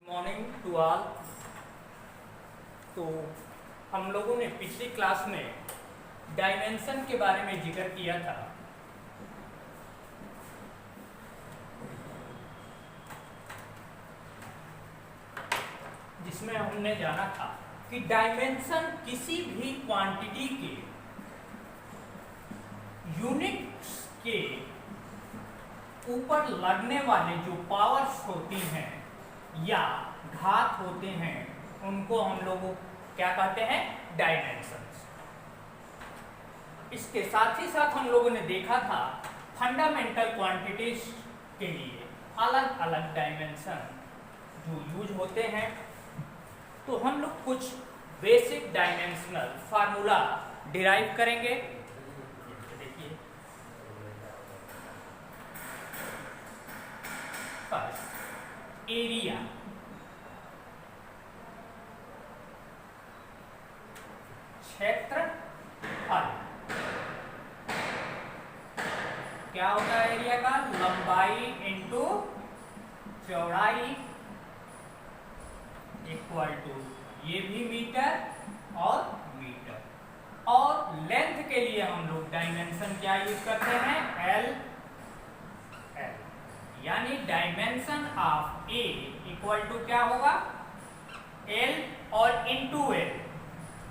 Morning to all. तो हम लोगों ने पिछली क्लास में डायमेंशन के बारे में जिक्र किया था। जिसमें हमने जाना था कि डायमेंशन किसी भी क्वांटिटी के यूनिट्स के ऊपर लगने वाले जो पावर्स होती हैं या घात होते हैं उनको हम लोग क्या कहते हैं, डायमेंशंस। इसके साथ ही साथ हम लोगों ने देखा था फंडामेंटल क्वांटिटीज के लिए अलग अलग डायमेंशन जो यूज होते हैं। तो हम लोग कुछ बेसिक डायमेंशनल फार्मूला डिराइव करेंगे। देखिए, फर्स्ट एरिया, क्षेत्रफल। क्या होता है एरिया का? लंबाई इंटू चौड़ाई इक्वल टू ये भी मीटर और मीटर। और लेंथ के लिए हम लोग डायमेंशन क्या यूज करते हैं? एल। यानी dimension of A equal to क्या होगा? एल और इंटू एल।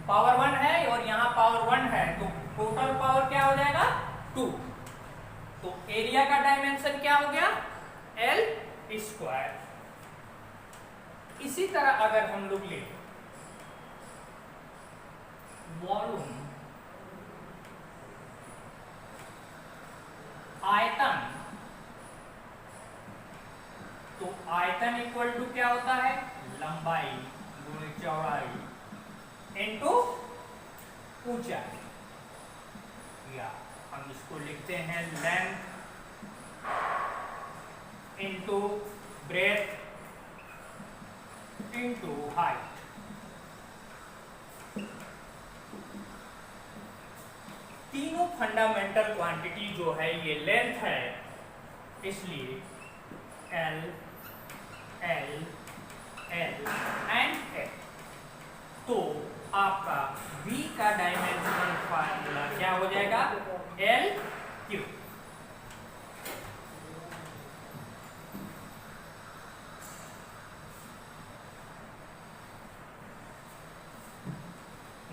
पावर 1 है और यहाँ पावर 1 है तो टोटल पावर क्या हो जाएगा? 2। तो एरिया का डायमेंशन क्या हो गया? L square. इसी तरह अगर हम लोग ले वॉल्यूम, आयतन, तो आयतन इक्वल टू क्या होता है? लंबाई गुणे चौड़ाई इंटू ऊंचाई, या हम इसको लिखते हैं length into breadth into height. तीनों फंडामेंटल क्वांटिटी जो है ये लेंथ है, इसलिए L L L and L. तो आपका V का डायमेंशनल फार्मूला क्या हो जाएगा? L Q.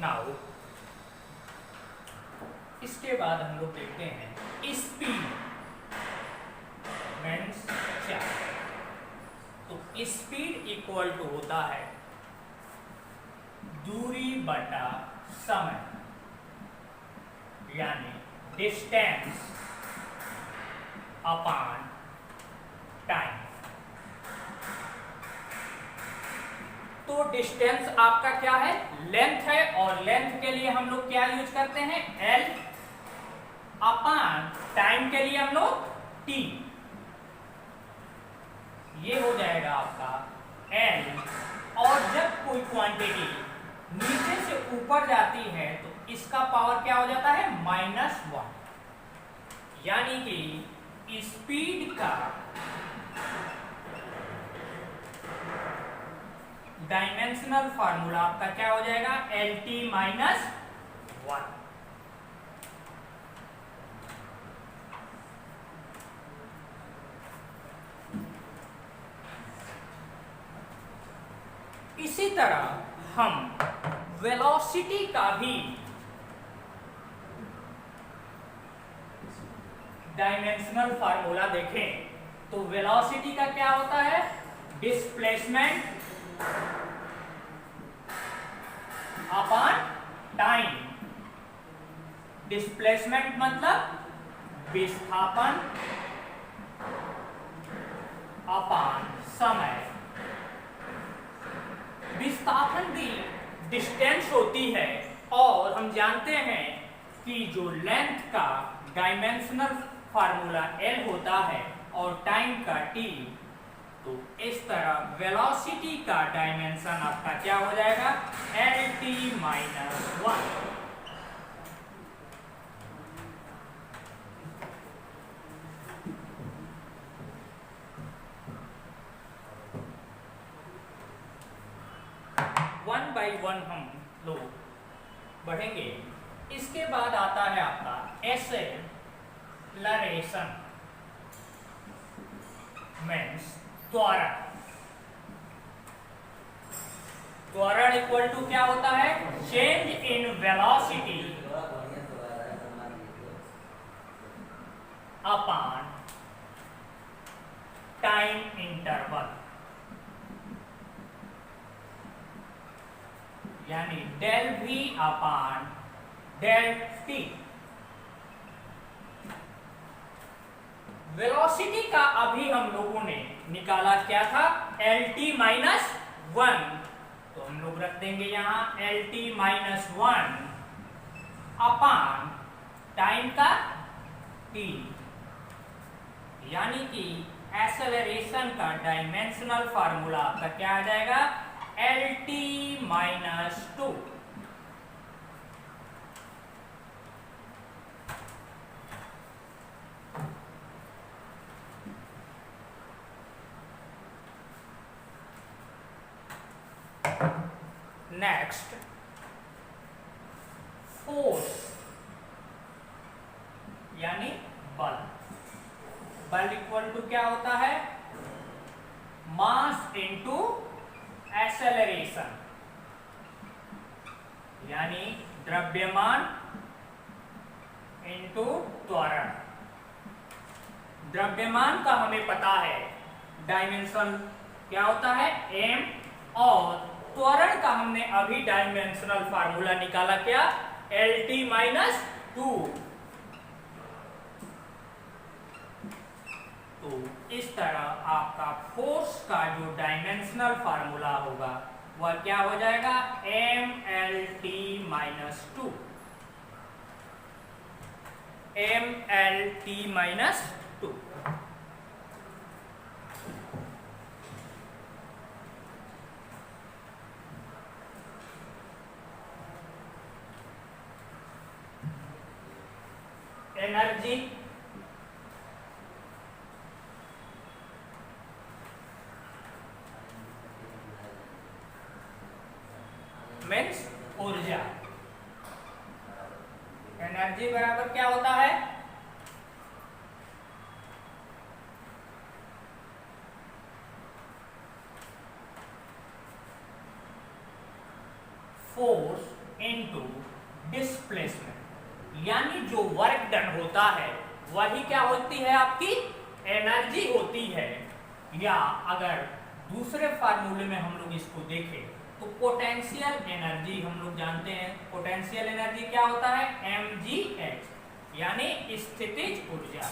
नाउ इसके बाद हम लोग देखते हैं स्पीड मीन्स क्या। तो स्पीड इक्वल टू होता है दूरी बटा समय, यानी डिस्टेंस अपॉन टाइम। तो डिस्टेंस आपका क्या है? लेंथ है, और लेंथ के लिए हम लोग क्या यूज करते हैं? एल अपॉन टाइम के लिए हम लोग टी। ये हो जाएगा आपका एल। और जब कोई क्वांटिटी नीचे से ऊपर जाती है तो इसका पावर क्या हो जाता है? -1। यानी कि स्पीड का डायमेंशनल फार्मूला आपका क्या हो जाएगा? LT - 1। इसी तरह हम वेलोसिटी का भी डायमेंशनल फार्मूला देखें तो वेलोसिटी का क्या होता है? Displacement upon time. डिस्प्लेसमेंट मतलब विस्थापन अपॉन समय। विस्थापन भी डिस्टेंस होती है, और हम जानते हैं कि जो लेंथ का डायमेंशनल फार्मूला L होता है और टाइम का T। तो इस तरह वेलोसिटी का डायमेंशन आपका क्या हो जाएगा? LT - 1। बाई 1 हम लोग बढ़ेंगे। इसके बाद आता है आपका एक्सेलरेशन मीन्स त्वरण। त्वरण इक्वल टू क्या होता है? Change in velocity upon time interval, यानी del V upon del T. Velocity का अभी हम लोगों ने निकाला क्या था? एल टी माइनस 1, तो हम लोग रख देंगे यहां L T minus 1 upon time का टी, यानी कि एक्सेलरेशन का डायमेंशनल फार्मूला आपका क्या आ जाएगा? L T minus 2। Next force यानी बल। बल इक्वल टू क्या होता है? मास इनटू एक्सेलरेशन, यानी द्रव्यमान इनटू त्वरण। द्रव्यमान का हमें पता है डायमेंशन क्या होता है? m, और त्वरण का हमने अभी डायमेंशनल फार्मूला निकाला क्या? L T minus 2। तो इस तरह आपका फोर्स का जो डायमेंशनल फार्मूला होगा वह क्या हो जाएगा? M L T minus 2, M L T minus 2। Energy means ऊर्जा। एनर्जी बराबर क्या होता है? फोर्स इनटू डिस्प्लेसमेंट, यानी जो वर्क डन होता है वही क्या होती है? आपकी एनर्जी होती है। या अगर दूसरे फार्मूले में हम लोग इसको देखें तो पोटेंशियल एनर्जी हम लोग जानते हैं। पोटेंशियल एनर्जी क्या होता है? mgh, यानी स्थितिज ऊर्जा।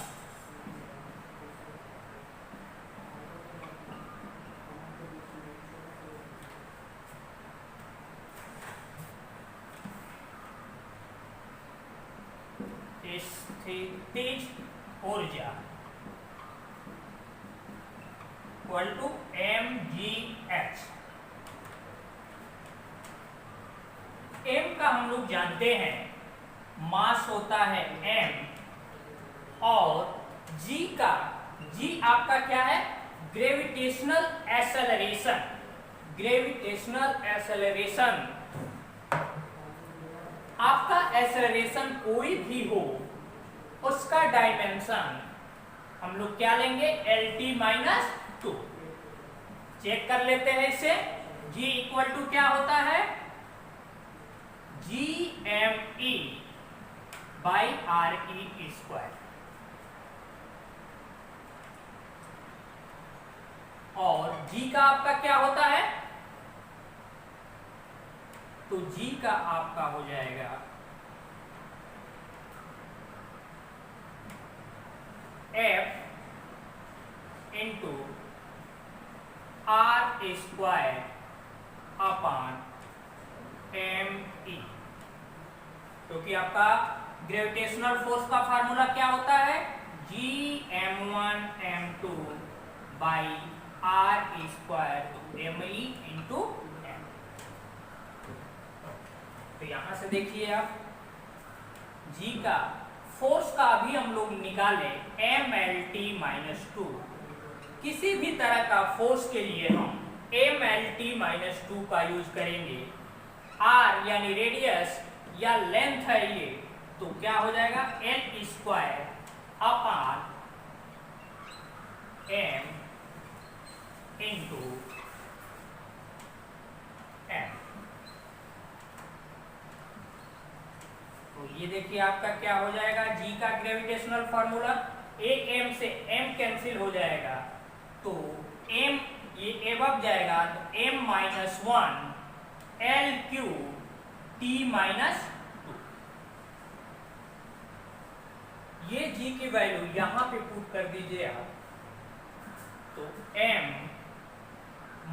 स्थितिज ऊर्जा इक्वल टू mgh। m का हम लोग जानते हैं मास होता है m, और g आपका क्या है? Gravitational acceleration. ग्रेविटेशनल एक्सेलरेशन, आपका एक्सेलरेशन कोई भी हो उसका डायमेंशन हम लोग क्या लेंगे? L T minus 2। चेक कर लेते हैं इसे। g इक्वल टू क्या होता है? G M E by R E square, और g का आपका क्या होता है? तो g का आपका हो जाएगा f into R square upon M E, क्योंकि आपका ग्रेविटेशनल फोर्स का फार्मूला क्या होता है? G m1 m2 by R square M E into M. तो यहां से देखिए आप, जी का फोर्स का अभी हम लोग निकाले एम एल टी माइनस 2। किसी भी तरह का फोर्स के लिए हम एम एल टी माइनस 2 का यूज करेंगे आर यानी रेडियस या लेंथ है ये, तो क्या हो जाएगा L square upon M into M. तो ये देखिए आपका क्या हो जाएगा, जी का ग्रेविटेशनल फार्मूला, एक एम से एम कैंसिल हो जाएगा, तो एम ये एबव जाएगा, तो M minus 1 L Q T minus 2। ये जी की वैल्यू यहां पे पुट कर दीजिए आप, तो M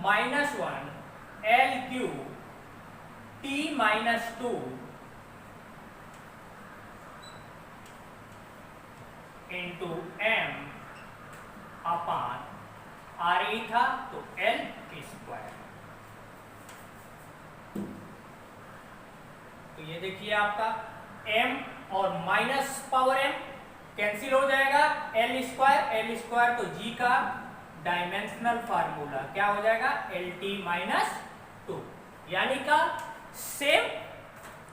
minus 1 L Q T minus 2 into M upon R E था तो एल स्क्वायर। तो ये देखिए आपका m और माइनस पावर m कैंसिल हो जाएगा, एल स्क्वायर तो g का डायमेंशनल फार्मूला क्या हो जाएगा एल टी माइनस 2, यानी का सेम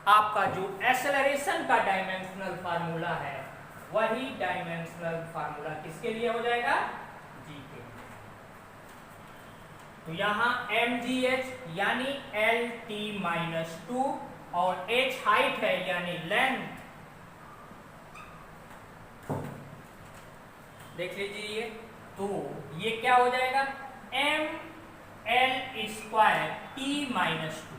आपका जो एक्सेलरेशन का डायमेंशनल फार्मूला है वही डायमेंशनल फार्मूला किसके लिए हो जाएगा जी के। तो यहां mgh यानी एल टी माइनस 2 और h हाइट है यानी लेंथ, देख लीजिए, तो ये क्या हो जाएगा M L square T minus 2,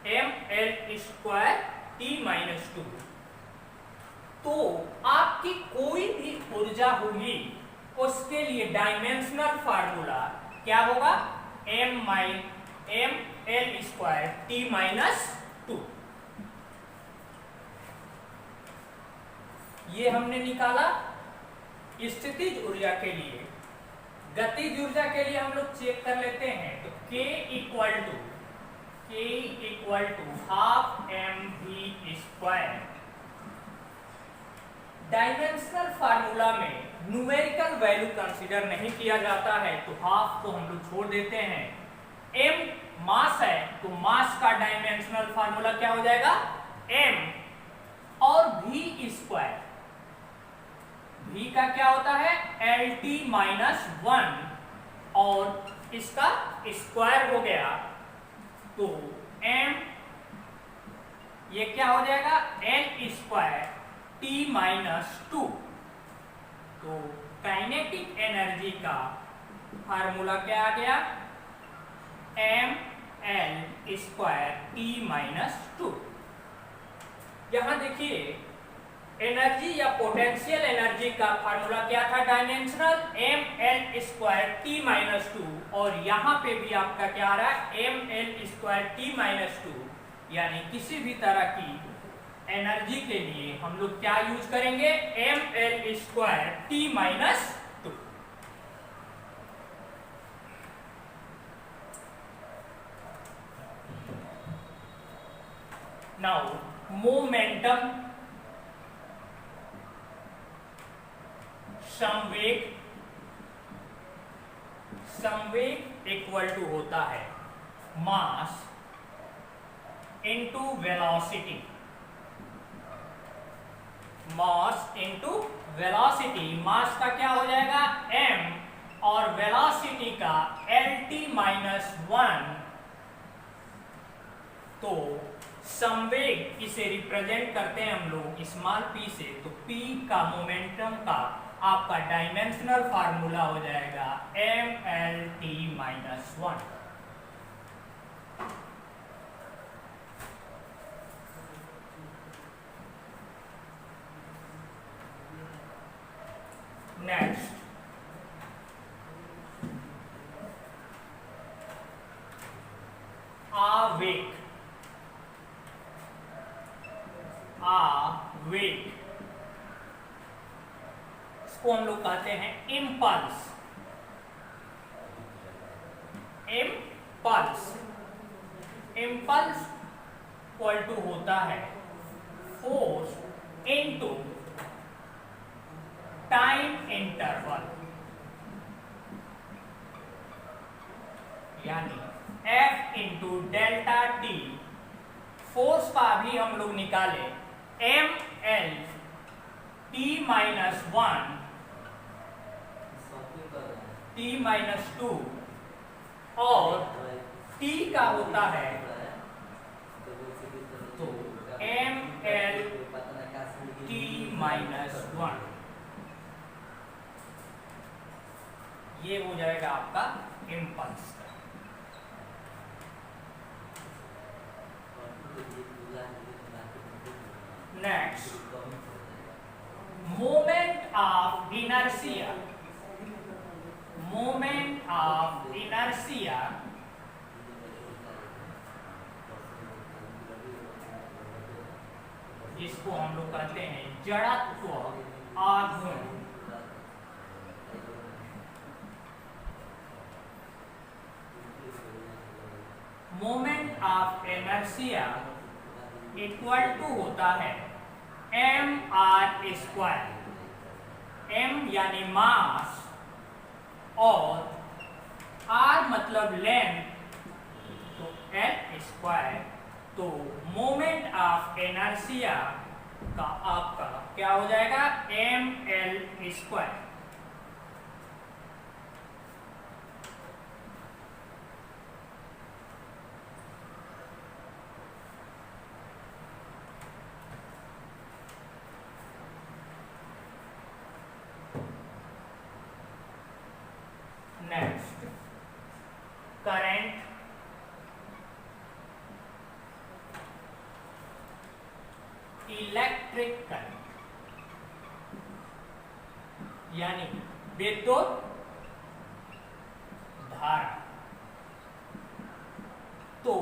M L square T minus 2। तो आपकी कोई भी ऊर्जा होगी उसके लिए डायमेंशनल फार्मूला क्या होगा M L square T minus 2। ये हमने निकाला स्थितिज ऊर्जा के लिए। गतिज ऊर्जा के लिए हम लोग चेक कर लेते हैं, तो K equal to half M V square. Dimensional formula में न्यूमेरिकल वैल्यू कंसीडर नहीं किया जाता है, तो हाफ को हम लोग छोड़ देते हैं। m मास है तो मास का डायमेंशनल फार्मूला क्या हो जाएगा m, और v स्क्वायर, v का क्या होता है एल टी माइनस 1 और इसका स्क्वायर हो गया, तो m ये क्या हो जाएगा एल स्क्वायर टी माइनस 2। तो काइनेटिक एनर्जी का फार्मूला क्या आ गया M L square T minus 2। यहां देखिए एनर्जी या पोटेंशियल एनर्जी का फार्मूला क्या था dimensional M L square T minus 2, और यहां पे भी आपका क्या आ रहा है M L square T minus 2। यानी किसी भी तरह की एनर्जी के लिए हम लोग क्या यूज करेंगे M L square T minus 2। Now momentum, संवेग इक्वल टू होता है mass into velocity, mass into velocity. Mass का क्या हो जाएगा m और वेलोसिटी का एल टी माइनस 1। तो संवेग इसे रिप्रेजेंट करते हैं हम लोग स्मॉल p से, तो p का मोमेंटम का आपका डायमेंशनल फार्मूला हो जाएगा M L T minus 1। Next आवेग, आवेग इसको हम लोग कहते हैं इम्पल्स। इम्पल्स इक्वल टू होता है फोर्स इनटू टाइम इंटरवल। यानी F into delta T, force का भी हम लोग निकाले ML T minus 1 T minus 2 और T का होता है तो ML T माइनस 1, ये हो जाएगा आपका इम्पल्स का। Next, moment of inertia. Moment of inertia इसको हम लोग कहते हैं जड़त्व आघूर्ण। Moment of inertia equal to होता है mr स्क्वायर, m यानी मास और r मतलब लेंथ, तो l स्क्वायर। तो मोमेंट ऑफ इनर्शिया का आपका क्या हो जाएगा ml square. Next, current electric current यानी विद्युत धारा। तो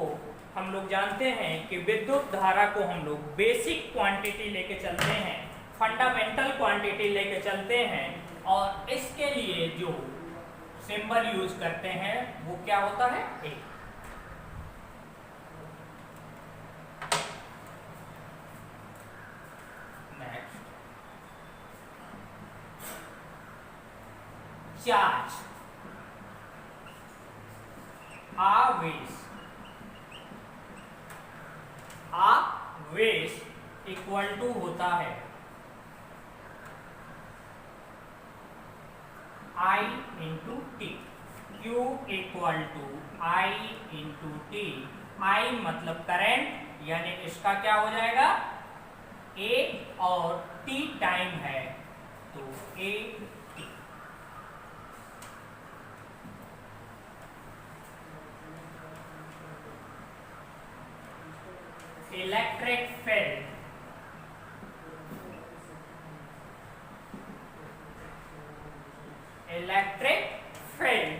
हम लोग जानते हैं कि विद्युत धारा को हम लोग बेसिक क्वांटिटी लेके चलते हैं, फंडामेंटल क्वांटिटी लेके चलते हैं, और इसके लिए जो सिंबल यूज करते हैं वो क्या होता है A। नेक्स्ट, चार्ज आवेश। आवेश इक्वल टू होता है I into T. Q equal to I into T. I मतलब करंट, यानी इसका क्या हो जाएगा A और T टाइम है तो A T। Electric field electric field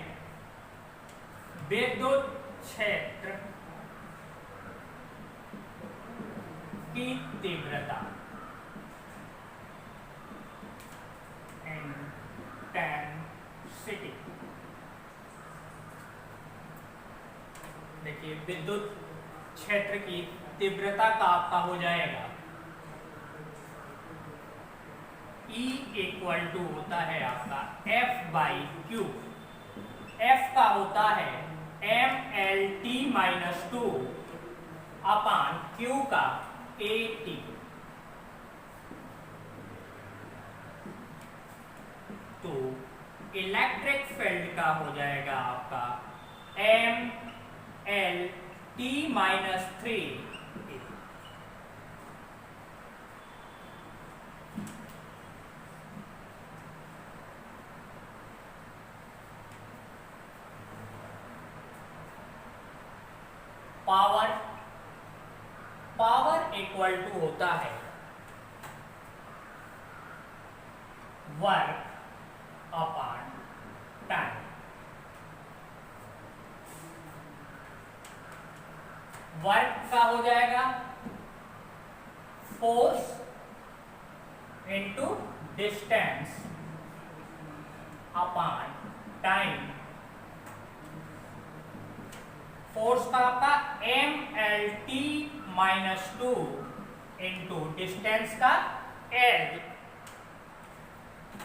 विद्युत क्षेत्र की तीव्रता इंटेंसिटी। देखिए विद्युत क्षेत्र की तीव्रता का आपका हो जाएगा E इक्वल टू होता है आपका F बाई क्यू। F का होता है MLT माइनस 2 अपान Q का AT। तो इलेक्ट्रिक फील्ड का हो जाएगा आपका MLT minus 3 power. Power equal to होता है वर्क अपॉन टाइम। वर्क का हो जाएगा force into distance upon time. Force का आपका MLT माइनस 2 इंटू डिस्टेंस का L,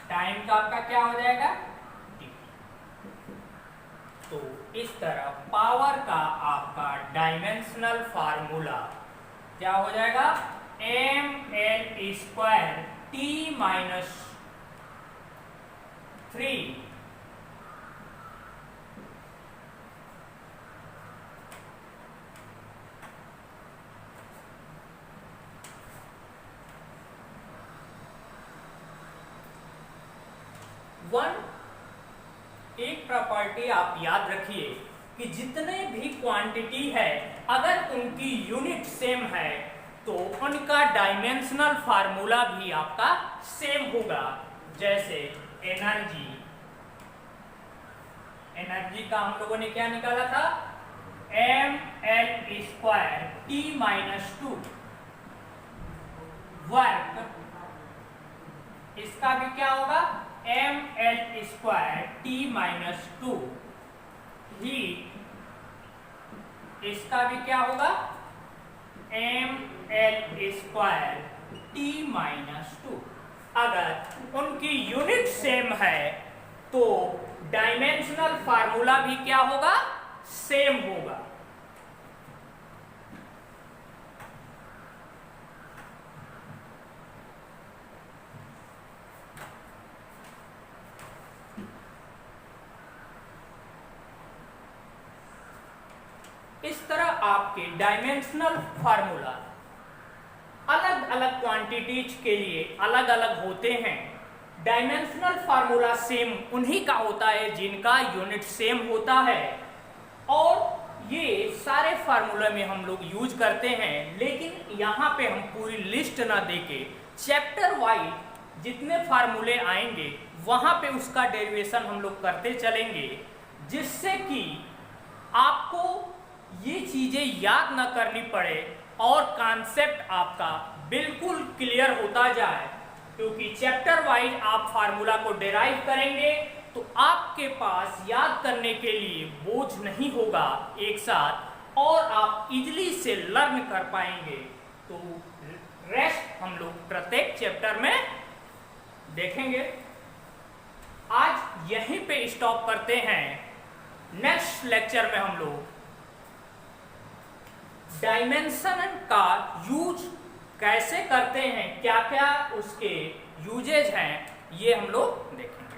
टाइम का आपका क्या हो जाएगा T। तो इस तरह पावर का आपका डायमेंशनल फार्मूला क्या हो जाएगा, ml² t-3 एक प्रॉपर्टी आप याद रखिए कि जितने भी क्वांटिटी है अगर उनकी यूनिट सेम है तो उनका डायमेंशनल फार्मूला भी आपका सेम होगा। जैसे एनर्जी का हम लोगों ने क्या निकाला था, ml² t-2 वर्क, इसका भी क्या होगा, ml² t-2 हीट, इसका भी क्या होगा, ml² t-2। अगर उनकी यूनिट सेम है तो डायमेंशनल फार्मूला भी क्या होगा, सेम होगा। इस तरह आपके डायमेंशनल फार्मूला अलग अलग क्वांटिटीज के लिए अलग अलग होते हैं। डायमेंशनल फार्मूला सेम उन्हीं का होता है जिनका यूनिट सेम होता है, और ये सारे फार्मूले में हम लोग यूज करते हैं। लेकिन यहाँ पे हम पूरी लिस्ट ना देके चैप्टर वाइज जितने फार्मूले आएंगे वहाँ पे उसका डेरिवेशन हम लोग करते चलेंगे, जिससे कि आपको ये चीजें याद ना करनी पड़े और कॉन्सेप्ट आपका बिल्कुल क्लियर होता जाए। क्योंकि चैप्टर वाइज आप फार्मूला को डेराइव करेंगे तो आपके पास याद करने के लिए बोझ नहीं होगा एक साथ, और आप इजीली से लर्न कर पाएंगे। तो रेस्ट हम लोग प्रत्येक चैप्टर में देखेंगे। आज यहीं पे स्टॉप करते हैं। नेक्स्ट लेक्चर में हम लोग डायमेंशन का यूज कैसे करते हैं, क्या क्या उसके यूजेज हैं, ये हम लोग देखेंगे।